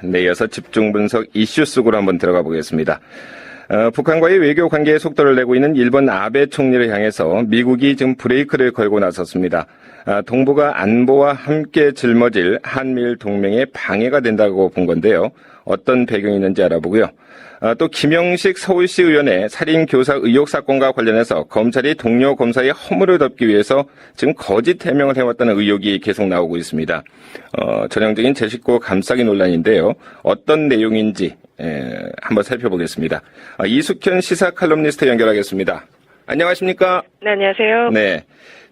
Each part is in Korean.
네, 이어서 집중 분석 이슈 속으로 한번 들어가 보겠습니다. 북한과의 외교 관계에 속도를 내고 있는 일본 아베 총리를 향해서 미국이 지금 브레이크를 걸고 나섰습니다. 동북아 안보와 함께 짊어질 한미일 동맹에 방해가 된다고 본 건데요. 어떤 배경이 있는지 알아보고요. 또 김영식 서울시 의원의 살인 교사 의혹 사건과 관련해서 검찰이 동료 검사의 허물을 덮기 위해서 지금 거짓 해명을 해왔다는 의혹이 계속 나오고 있습니다. 전형적인 제 식구 감싸기 논란인데요. 어떤 내용인지 한번 살펴보겠습니다. 이숙현 시사 칼럼니스트 연결하겠습니다. 안녕하십니까? 네, 안녕하세요. 네.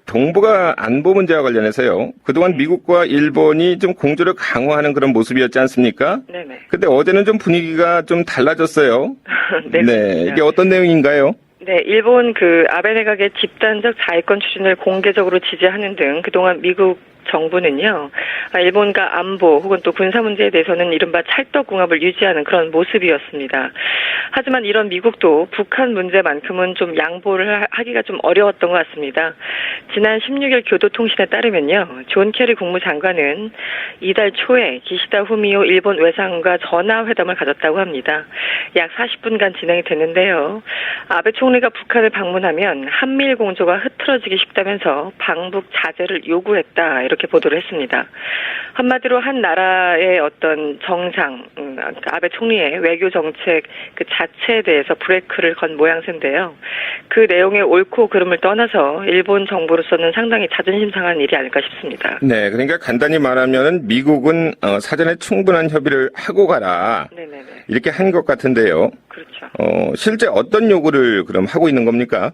동북아 안보 문제와 관련해서요. 그동안 미국과 일본이 좀 공조를 강화하는 그런 모습이었지 않습니까? 네네. 근데 어제는 좀 분위기가 좀 달라졌어요. 네. 네. 이게 어떤 내용인가요? 네, 일본 아베 내각의 집단적 자위권 추진을 공개적으로 지지하는 등 그동안 미국 정부는요, 일본과 안보 혹은 또 군사 문제에 대해서는 이른바 찰떡궁합을 유지하는 그런 모습이었습니다. 하지만 이런 미국도 북한 문제만큼은 좀 양보를 하기가 좀 어려웠던 것 같습니다. 지난 16일 교도통신에 따르면요, 존 케리 국무장관은 이달 초에 기시다 후미오 일본 외상과 전화회담을 가졌다고 합니다. 약 40분간 진행이 됐는데요. 아베 총리가 북한을 방문하면 한미일 공조가 흐트러지기 쉽다면서 방북 자제를 요구했다, 이렇게 보도를 했습니다. 한마디로 한 나라의 어떤 정상, 아베 총리의 외교 정책 그 자체에 대해서 브레이크를 건 모양새인데요. 그 내용의 옳고 그름을 떠나서 일본 정부로서는 상당히 자존심 상한 일이 아닐까 싶습니다. 네, 그러니까 간단히 말하면은 미국은 사전에 충분한 협의를 하고 가라. 네네네. 이렇게 한 것 같은데요. 그렇죠. 실제 어떤 요구를 그럼 하고 있는 겁니까?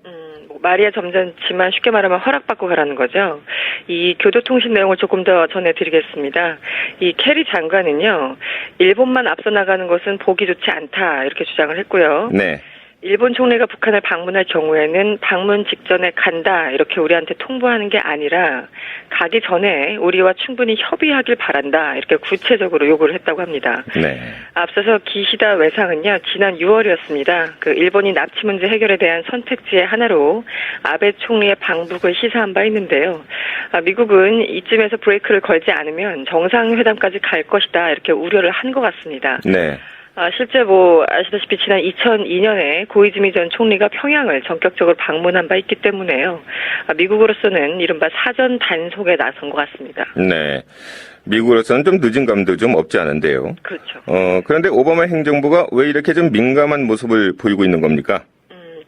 말이야 점잖지만 쉽게 말하면 허락받고 가라는 거죠. 이 교도통신 내용을 조금 더 전해드리겠습니다. 이 케리 장관은요, 일본만 앞서 나가는 것은 보기 좋지 않다, 이렇게 주장을 했고요. 네. 일본 총리가 북한을 방문할 경우에는 방문 직전에 간다, 이렇게 우리한테 통보하는 게 아니라 가기 전에 우리와 충분히 협의하길 바란다, 이렇게 구체적으로 요구를 했다고 합니다. 네. 앞서서 기시다 외상은요, 지난 6월이었습니다. 일본이 납치 문제 해결에 대한 선택지의 하나로 아베 총리의 방북을 시사한 바 있는데요. 미국은 이쯤에서 브레이크를 걸지 않으면 정상회담까지 갈 것이다, 이렇게 우려를 한 것 같습니다. 네. 실제 아시다시피 지난 2002년에 고이즈미 전 총리가 평양을 전격적으로 방문한 바 있기 때문에요. 미국으로서는 이른바 사전 단속에 나선 것 같습니다. 네. 미국으로서는 좀 늦은 감도 좀 없지 않은데요. 그렇죠. 그런데 오바마 행정부가 왜 이렇게 좀 민감한 모습을 보이고 있는 겁니까?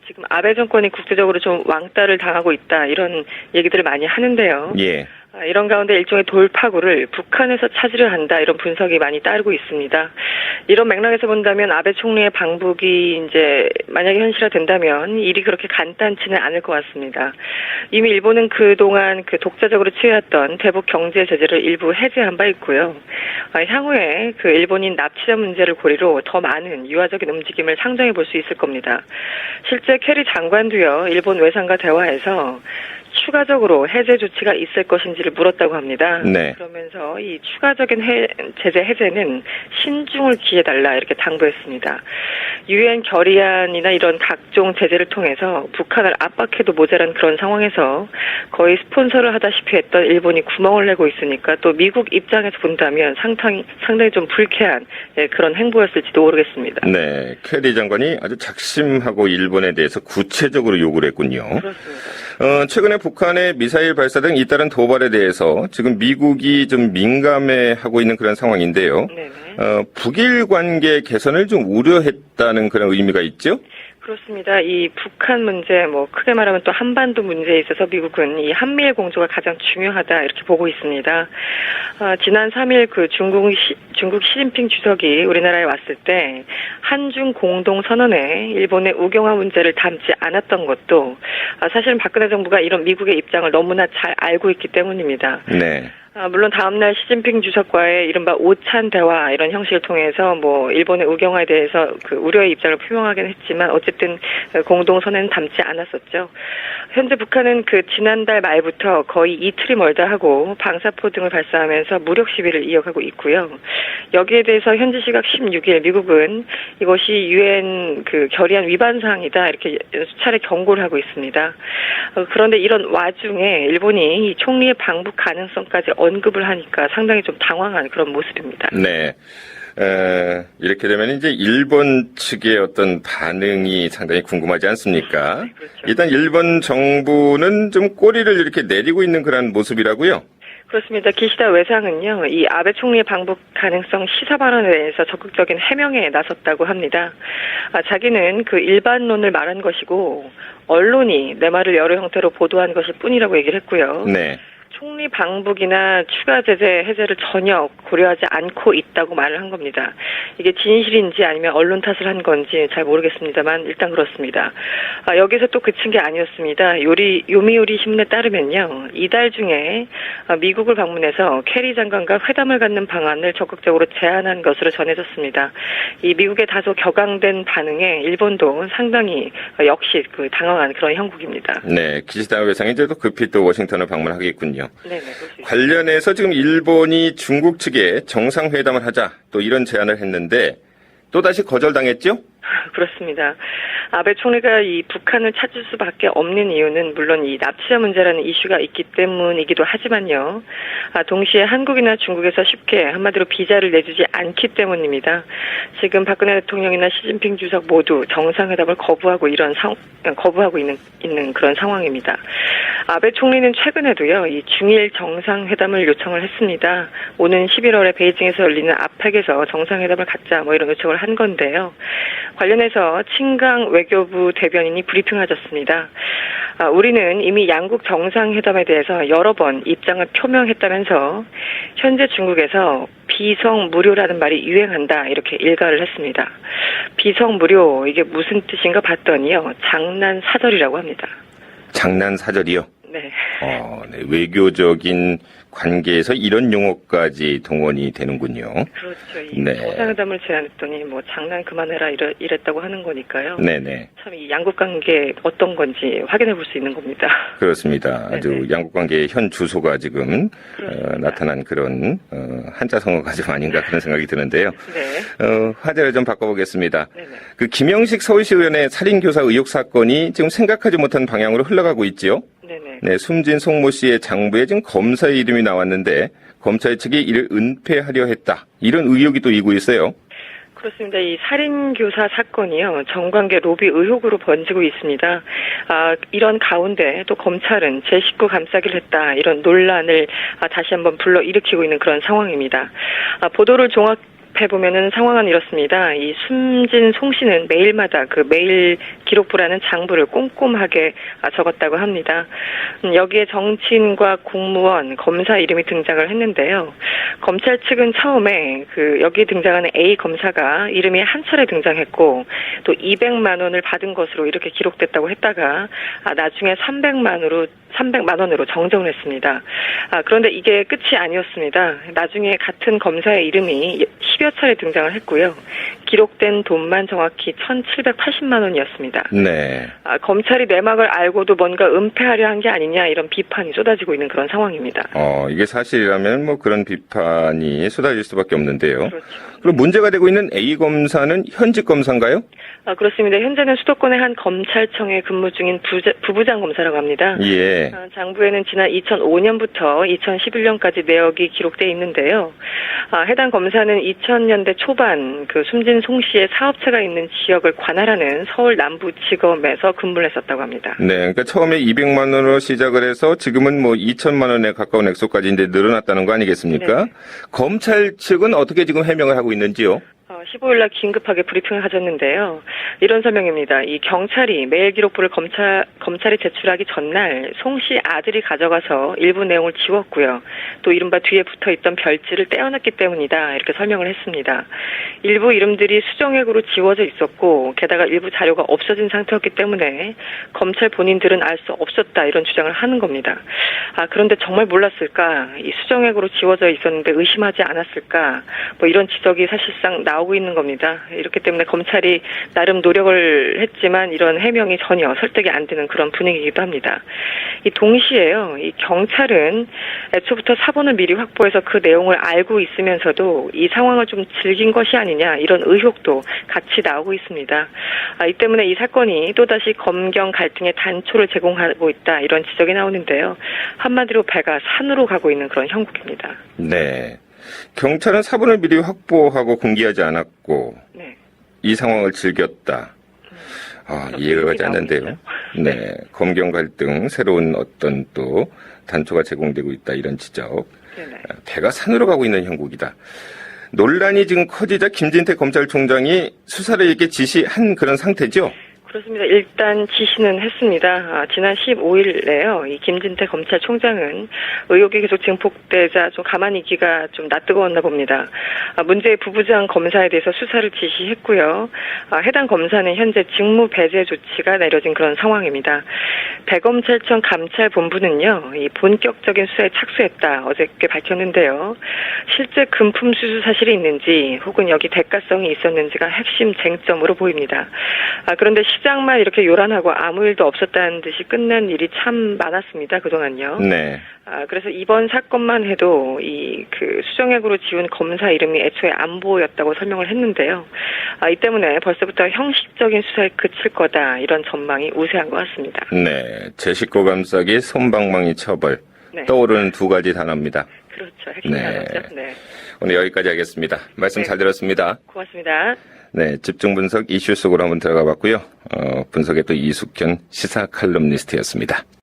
지금 아베 정권이 국제적으로 좀 왕따를 당하고 있다, 이런 얘기들을 많이 하는데요. 예. 이런 가운데 일종의 돌파구를 북한에서 찾으려 한다, 이런 분석이 많이 따르고 있습니다. 이런 맥락에서 본다면 아베 총리의 방북이 이제 만약에 현실화된다면 일이 그렇게 간단치는 않을 것 같습니다. 이미 일본은 그동안 독자적으로 취해왔던 대북 경제 제재를 일부 해제한 바 있고요. 향후에 일본인 납치자 문제를 고리로 더 많은 유화적인 움직임을 상정해 볼 수 있을 겁니다. 실제 케리 장관도요, 일본 외상과 대화에서 추가적으로 해제 조치가 있을 것인지를 물었다고 합니다. 네. 그러면서 이 추가적인 제재 해제는 신중을 기해달라, 이렇게 당부했습니다. 유엔 결의안이나 이런 각종 제재를 통해서 북한을 압박해도 모자란 그런 상황에서 거의 스폰서를 하다시피 했던 일본이 구멍을 내고 있으니까 또 미국 입장에서 본다면 상당히 좀 불쾌한 그런 행보였을지도 모르겠습니다. 네. 케리 장관이 아주 작심하고 일본에 대해서 구체적으로 요구를 했군요. 그렇습니다. 최근에 북한의 미사일 발사 등 잇따른 도발에 대해서 지금 미국이 좀 민감해하고 있는 그런 상황인데요. 네네. 북일 관계 개선을 좀 우려했다는 그런 의미가 있죠? 그렇습니다. 이 북한 문제, 크게 말하면 또 한반도 문제에 있어서 미국은 이 한미일 공조가 가장 중요하다, 이렇게 보고 있습니다. 지난 3일 중국 시진핑 주석이 우리나라에 왔을 때 한중 공동 선언에 일본의 우경화 문제를 담지 않았던 것도 사실은 박근혜 정부가 이런 미국의 입장을 너무나 잘 알고 있기 때문입니다. 네. 물론 다음날 시진핑 주석과의 이른바 오찬 대화, 이런 형식을 통해서 일본의 우경화에 대해서 우려의 입장을 표명하긴 했지만 어쨌든 공동선언은 담지 않았었죠. 현재 북한은 지난달 말부터 거의 이틀이 멀다 하고 방사포 등을 발사하면서 무력 시위를 이어가고 있고요. 여기에 대해서 현지 시각 16일 미국은 이것이 유엔 결의안 위반 사항이다, 이렇게 수차례 경고를 하고 있습니다. 그런데 이런 와중에 일본이 이 총리의 방북 가능성까지 언급을 하니까 상당히 좀 당황한 그런 모습입니다. 네. 이렇게 되면 이제 일본 측의 어떤 반응이 상당히 궁금하지 않습니까? 네, 그렇죠. 일단 일본 정부는 좀 꼬리를 이렇게 내리고 있는 그런 모습이라고요? 그렇습니다. 기시다 외상은요, 이 아베 총리의 방북 가능성 시사 발언에 대해서 적극적인 해명에 나섰다고 합니다. 자기는 그 일반론을 말한 것이고, 언론이 내 말을 여러 형태로 보도한 것일 뿐이라고 얘기를 했고요. 네. 총리 방북이나 추가 제재 해제를 전혀 고려하지 않고 있다고 말을 한 겁니다. 이게 진실인지 아니면 언론 탓을 한 건지 잘 모르겠습니다만 일단 그렇습니다. 여기서 또 그친 게 아니었습니다. 요미우리 신문에 따르면요. 이달 중에 미국을 방문해서 캐리 장관과 회담을 갖는 방안을 적극적으로 제안한 것으로 전해졌습니다. 이 미국의 다소 격앙된 반응에 일본도 상당히 역시 그 당황한 그런 형국입니다. 네. 기시다 외상이 이제 또 급히 또 워싱턴을 방문하겠군요. 네, 관련해서 지금 일본이 중국 측에 정상회담을 하자 또 이런 제안을 했는데 또다시 거절당했죠? 그렇습니다. 아베 총리가 이 북한을 찾을 수밖에 없는 이유는 물론 이 납치자 문제라는 이슈가 있기 때문이기도 하지만요. 동시에 한국이나 중국에서 쉽게 한마디로 비자를 내주지 않기 때문입니다. 지금 박근혜 대통령이나 시진핑 주석 모두 정상회담을 거부하고 있는 그런 상황입니다. 아베 총리는 최근에도요. 이 중일 정상회담을 요청을 했습니다. 오는 11월에 베이징에서 열리는 아펙에서 정상회담을 갖자 뭐 이런 요청을 한 건데요. 관련해서 친강 외교부 대변인이 브리핑하셨습니다. 우리는 이미 양국 정상회담에 대해서 여러 번 입장을 표명했다면서 현재 중국에서 비성무료라는 말이 유행한다 이렇게 일갈을 했습니다. 비성무료 이게 무슨 뜻인가 봤더니요. 장난사절이라고 합니다. 장난사절이요? 네. 네. 외교적인 관계에서 이런 용어까지 동원이 되는군요. 그렇죠. 이 네. 정상회담을 제안했더니 뭐 장난 그만해라 이랬다고 하는 거니까요. 네네. 참 이 양국 관계 어떤 건지 확인해 볼 수 있는 겁니다. 그렇습니다. 아주 네네. 양국 관계의 현 주소가 지금 나타난 그런 한자성어가 좀 아닌가 그런 생각이 드는데요. 네. 화제를 좀 바꿔보겠습니다. 네네. 그 김영식 서울시의원의 살인교사 의혹 사건이 지금 생각하지 못한 방향으로 흘러가고 있지요. 네네. 네, 숨진 송모 씨의 장부에 지금 검사의 이름이 나왔는데 검찰 측이 이를 은폐하려 했다. 이런 의혹이 또 일고 있어요. 그렇습니다. 이 살인교사 사건이요. 정관계 로비 의혹으로 번지고 있습니다. 이런 가운데 또 검찰은 제 식구 감싸기를 했다. 이런 논란을 다시 한번 불러일으키고 있는 그런 상황입니다. 보도를 종합해보면은 상황은 이렇습니다. 이 숨진 송 씨는 매일마다 그 매일 기록부라는 장부를 꼼꼼하게 적었다고 합니다. 여기에 정치인과 공무원, 검사 이름이 등장을 했는데요. 검찰 측은 처음에 그 여기에 등장하는 A 검사가 이름이 한 차례 등장했고 또 200만 원을 받은 것으로 이렇게 기록됐다고 했다가 나중에 300만 원으로 정정을 했습니다. 그런데 이게 끝이 아니었습니다. 나중에 같은 검사의 이름이 10여 차례 등장을 했고요. 기록된 돈만 정확히 1,780만 원이었습니다. 네. 검찰이 내막을 알고도 뭔가 은폐하려 한 게 아니냐 이런 비판이 쏟아지고 있는 그런 상황입니다. 이게 사실이라면 뭐 그런 비판이 쏟아질 수밖에 없는데요. 그렇죠. 그럼 문제가 되고 있는 A 검사는 현직 검사인가요? 그렇습니다. 현재는 수도권의 한 검찰청에 근무 중인 부부장 검사라고 합니다. 예. 장부에는 지난 2005년부터 2011년까지 내역이 기록돼 있는데요. 해당 검사는 2000년대 초반 그 숨진 송 씨의 사업체가 있는 지역을 관할하는 서울 남부지검에서 근무를 했었다고 합니다. 네, 그러니까 처음에 200만 원으로 시작을 해서 지금은 뭐 2천만 원에 가까운 액수까지 이제 늘어났다는 거 아니겠습니까? 네. 검찰 측은 어떻게 지금 해명을 하고 있는지요? 15일날 긴급하게 브리핑을 가졌는데요. 이런 설명입니다. 이 경찰이 매일 기록부를 검찰에 제출하기 전날 송 씨 아들이 가져가서 일부 내용을 지웠고요. 또 이른바 뒤에 붙어있던 별지를 떼어놨기 때문이다. 이렇게 설명을 했습니다. 일부 이름들이 수정액으로 지워져 있었고 게다가 일부 자료가 없어진 상태였기 때문에 검찰 본인들은 알 수 없었다. 이런 주장을 하는 겁니다. 그런데 정말 몰랐을까? 이 수정액으로 지워져 있었는데 의심하지 않았을까? 뭐 이런 지적이 사실상 나오고 있는 겁니다. 이렇기 때문에 검찰이 나름 노력을 했지만 이런 해명이 전혀 설득이 안 되는 그런 분위기이기도 합니다. 이 동시에요. 이 경찰은 애초부터 사본을 미리 확보해서 그 내용을 알고 있으면서도 이 상황을 좀 즐긴 것이 아니냐 이런 의혹도 같이 나오고 있습니다. 이 때문에 이 사건이 또다시 검경 갈등의 단초를 제공하고 있다 이런 지적이 나오는데요. 한마디로 배가 산으로 가고 있는 그런 형국입니다. 네. 경찰은 사본을 미리 확보하고 공개하지 않았고 네. 이 상황을 즐겼다. 이해가 가지 않는데요. 네, 검경 갈등, 새로운 어떤 또 단초가 제공되고 있다 이런 지적. 네네. 배가 산으로 가고 있는 형국이다. 논란이 지금 커지자 김진태 검찰총장이 수사를 이렇게 지시한 그런 상태죠? 그렇습니다. 일단 지시는 했습니다. 지난 15일에요. 이 김진태 검찰총장은 의혹이 계속 증폭되자 좀 가만히 있기가 좀 낯뜨거웠나 봅니다. 문제의 부부장 검사에 대해서 수사를 지시했고요. 해당 검사는 현재 직무 배제 조치가 내려진 그런 상황입니다. 대검찰청 감찰본부는요, 이 본격적인 수사에 착수했다 어저께 밝혔는데요. 실제 금품 수수 사실이 있는지 혹은 여기 대가성이 있었는지가 핵심 쟁점으로 보입니다. 그런데 시장만 이렇게 요란하고 아무 일도 없었다는 듯이 끝난 일이 참 많았습니다. 그동안요. 네. 그래서 이번 사건만 해도 그 수정액으로 지운 검사 이름이 애초에 안 보였다고 설명을 했는데요. 이 때문에 벌써부터 형식적인 수사에 그칠 거다 이런 전망이 우세한 것 같습니다. 네. 제 식구 감싸기, 솜방망이 처벌. 네. 떠오르는 두 가지 단어입니다. 그렇죠. 핵심 단어죠. 네. 오늘 여기까지 하겠습니다. 말씀 잘 들었습니다. 고맙습니다. 네, 집중 분석 이슈 속으로 한번 들어가 봤고요. 분석의 또 이숙현 시사 칼럼니스트였습니다.